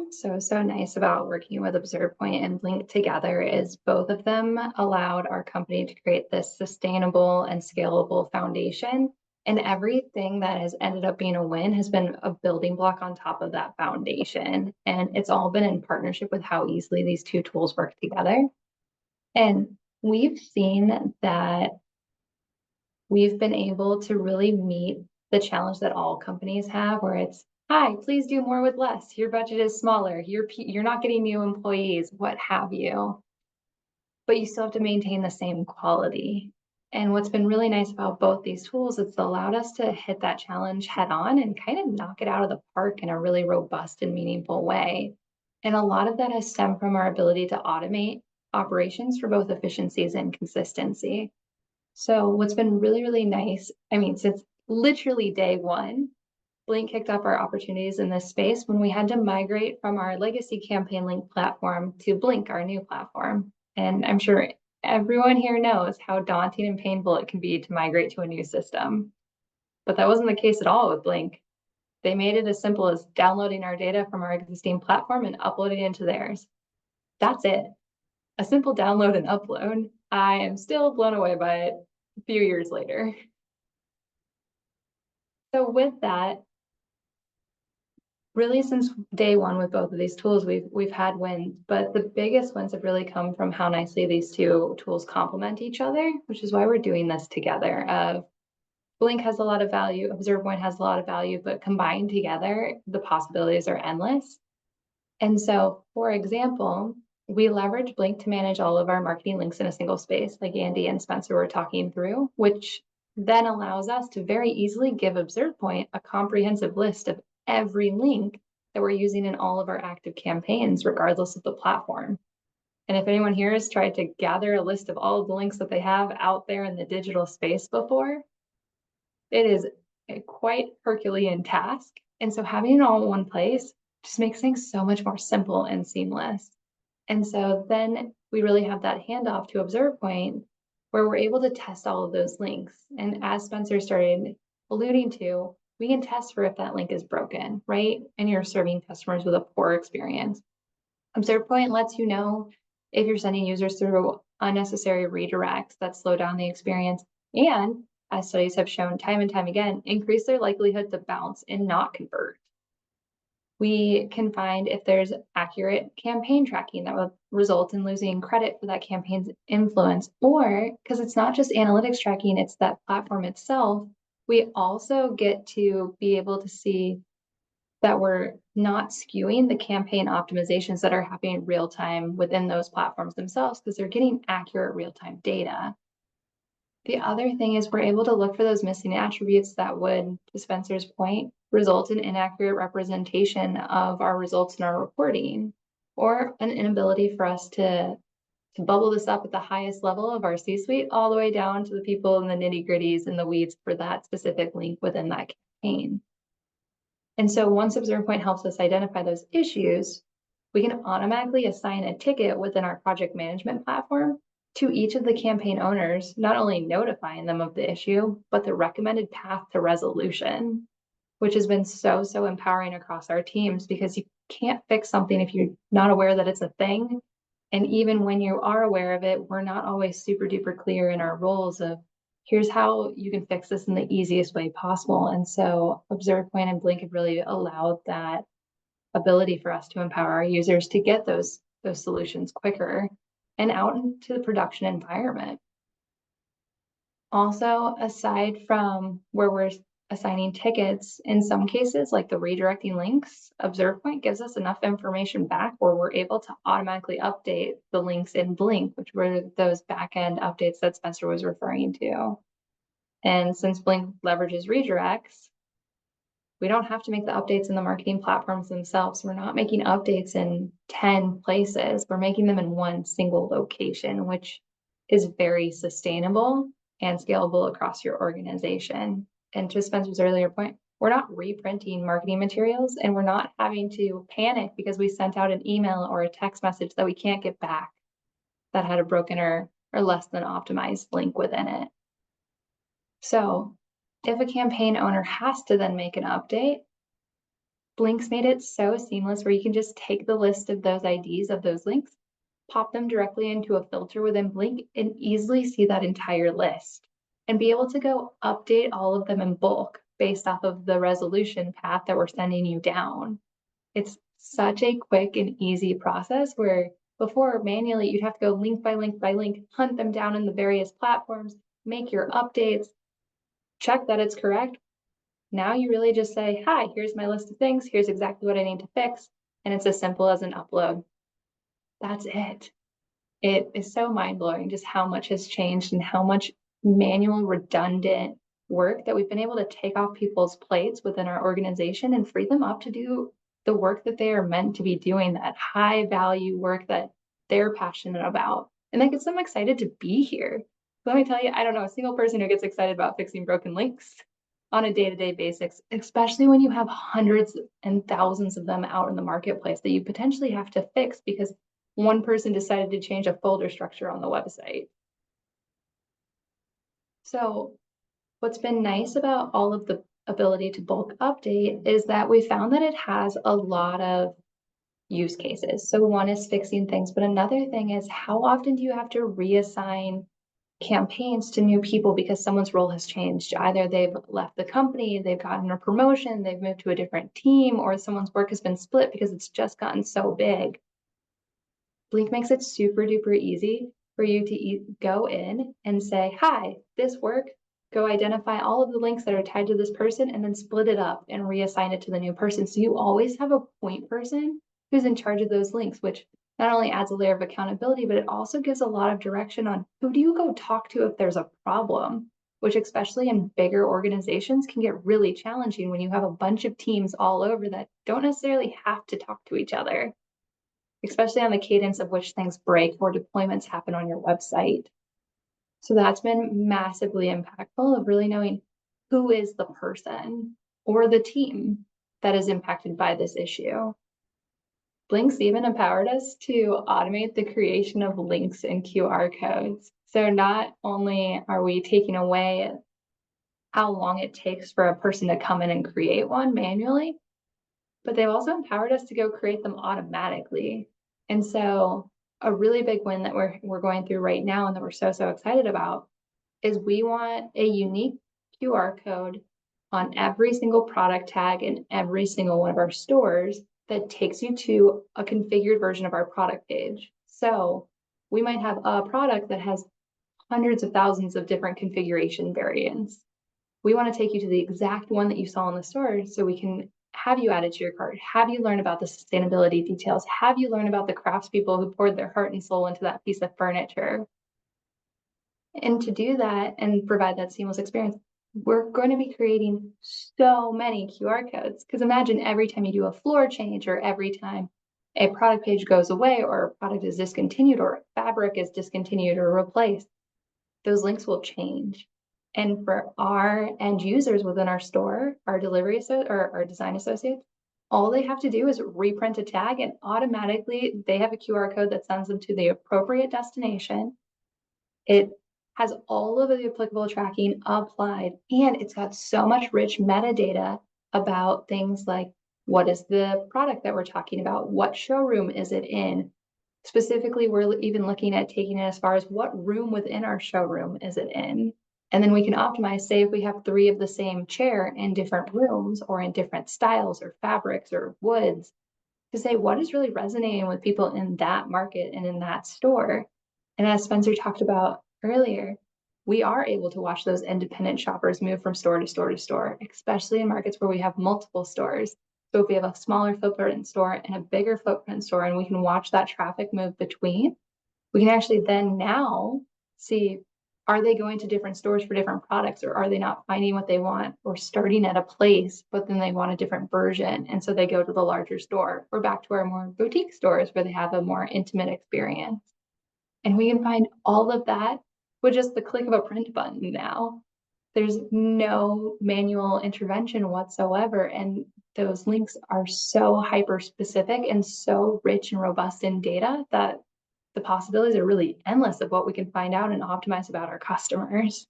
what's so nice about working with ObservePoint and BL.INK together is both of them allowed our company to create this sustainable and scalable foundation. And everything that has ended up being a win has been a building block on top of that foundation. And it's all been in partnership with how easily these two tools work together. And we've seen that we've been able to really meet the challenge that all companies have, where it's, hi, please do more with less. Your budget is smaller. You're not getting new employees, what have you. But you still have to maintain the same quality. And what's been really nice about both these tools, it's allowed us to hit that challenge head on and kind of knock it out of the park in a really robust and meaningful way. And a lot of that has stemmed from our ability to automate operations for both efficiencies and consistency. So what's been really nice, since literally day one, BL.INK kicked up our opportunities in this space when we had to migrate from our legacy campaign link platform to BL.INK, our new platform. And I'm sure everyone here knows how daunting and painful it can be to migrate to a new system. But that wasn't the case at all with BL.INK. They made it as simple as downloading our data from our existing platform and uploading it into theirs. That's it. A simple download and upload. I am still blown away by it a few years later. So with that, really since day one with both of these tools, we've had wins, but the biggest wins have really come from how nicely these two tools complement each other, which is why we're doing this together. BL.INK has a lot of value, ObservePoint has a lot of value, but combined together, the possibilities are endless. And so, for example, we leverage BL.INK to manage all of our marketing links in a single space, like Andy and Spencer were talking through, which then allows us to very easily give ObservePoint a comprehensive list of every link that we're using in all of our active campaigns, regardless of the platform. And if anyone here has tried to gather a list of all of the links that they have out there in the digital space before, it is a quite Herculean task. And so having it all in one place just makes things so much more simple and seamless. And so then we really have that handoff to ObservePoint where we're able to test all of those links. And as Spencer started alluding to, we can test for if that link is broken, right? And you're serving customers with a poor experience. ObservePoint lets you know if you're sending users through unnecessary redirects that slow down the experience, and as studies have shown time and time again, increase their likelihood to bounce and not convert. We can find if there's accurate campaign tracking that will result in losing credit for that campaign's influence, or because it's not just analytics tracking, it's that platform itself. We also get to be able to see that we're not skewing the campaign optimizations that are happening real time within those platforms themselves because they're getting accurate real-time data. The other thing is we're able to look for those missing attributes that would, to Spencer's point, result in inaccurate representation of our results in our reporting, or an inability for us to bubble this up at the highest level of our C-suite all the way down to the people in the nitty-gritties and the weeds for that specific link within that campaign. And so once ObservePoint helps us identify those issues, we can automatically assign a ticket within our project management platform to each of the campaign owners, not only notifying them of the issue, but the recommended path to resolution, which has been so empowering across our teams because you can't fix something if you're not aware that it's a thing. And even when you are aware of it, we're not always super duper clear in our roles of here's how you can fix this in the easiest way possible. And so ObservePoint and BL.INK have really allowed that ability for us to empower our users to get those solutions quicker and out into the production environment. Also, aside from where we're assigning tickets, in some cases, like the redirecting links, ObservePoint gives us enough information back where we're able to automatically update the links in BL.INK, which were those back-end updates that Spencer was referring to. And since BL.INK leverages redirects, we don't have to make the updates in the marketing platforms themselves. We're not making updates in 10 places. We're making them in one single location, which is very sustainable and scalable across your organization. And to Spencer's earlier point, we're not reprinting marketing materials and we're not having to panic because we sent out an email or a text message that we can't get back that had a broken or less than optimized link within it. So if a campaign owner has to then make an update, Blink's made it so seamless where you can just take the list of those IDs of those links, pop them directly into a filter within Blink, and easily see that entire list and be able to go update all of them in bulk based off of the resolution path that we're sending you down. It's such a quick and easy process where before manually you'd have to go link by link by link, hunt them down in the various platforms, make your updates, check that it's correct. Now you really just say, hi, here's my list of things, here's exactly what I need to fix, and it's as simple as an upload. That's it. It is so mind-blowing just how much has changed and how much manual, redundant work that we've been able to take off people's plates within our organization and free them up to do the work that they are meant to be doing, that high value work that they're passionate about. And that gets them excited to be here. Let me tell you, I don't know a single person who gets excited about fixing broken links on a day-to-day basis, especially when you have hundreds and thousands of them out in the marketplace that you potentially have to fix because one person decided to change a folder structure on the website. So what's been nice about all of the ability to bulk update is that we found that it has a lot of use cases. So one is fixing things, but another thing is how often do you have to reassign campaigns to new people because someone's role has changed? Either they've left the company, they've gotten a promotion, they've moved to a different team, or someone's work has been split because it's just gotten so big. Blink makes it super duper easy for you to go in and say, hi, this work, go identify all of the links that are tied to this person and then split it up and reassign it to the new person. So you always have a point person who's in charge of those links, which not only adds a layer of accountability, but it also gives a lot of direction on who do you go talk to if there's a problem, which especially in bigger organizations can get really challenging when you have a bunch of teams all over that don't necessarily have to talk to each other, especially on the cadence of which things break or deployments happen on your website. So that's been massively impactful of really knowing who is the person or the team that is impacted by this issue. Blink's even empowered us to automate the creation of links and QR codes. So not only are we taking away how long it takes for a person to come in and create one manually, but they've also empowered us to go create them automatically. And so a really big win that we're going through right now and that we're so excited about is we want a unique QR code on every single product tag in every single one of our stores that takes you to a configured version of our product page. So we might have a product that has hundreds of thousands of different configuration variants. We want to take you to the exact one that you saw in the store so we can have you add it to your cart, have you learn about the sustainability details, have you learn about the craftspeople who poured their heart and soul into that piece of furniture. And to do that and provide that seamless experience, we're going to be creating so many QR codes. Because imagine every time you do a floor change or every time a product page goes away or a product is discontinued or fabric is discontinued or replaced, those links will change. And for our end users within our store, our delivery or our design associates, all they have to do is reprint a tag and automatically they have a QR code that sends them to the appropriate destination. It has all of the applicable tracking applied, and it's got so much rich metadata about things like what is the product that we're talking about, what showroom is it in. Specifically, we're even looking at taking it as far as what room within our showroom is it in. And then we can optimize, say if we have 3 of the same chair in different rooms or in different styles or fabrics or woods, to say what is really resonating with people in that market and in that store. And as Spencer talked about earlier, we are able to watch those independent shoppers move from store to store to store, especially in markets where we have multiple stores. So if we have a smaller footprint store and a bigger footprint store, and we can watch that traffic move between, we can actually then now see, are they going to different stores for different products, or are they not finding what they want, or starting at a place, but then they want a different version, and so they go to the larger store, or back to our more boutique stores where they have a more intimate experience. And we can find all of that with just the click of a print button now. There's no manual intervention whatsoever, and those links are so hyper specific and so rich and robust in data that the possibilities are really endless of what we can find out and optimize about our customers.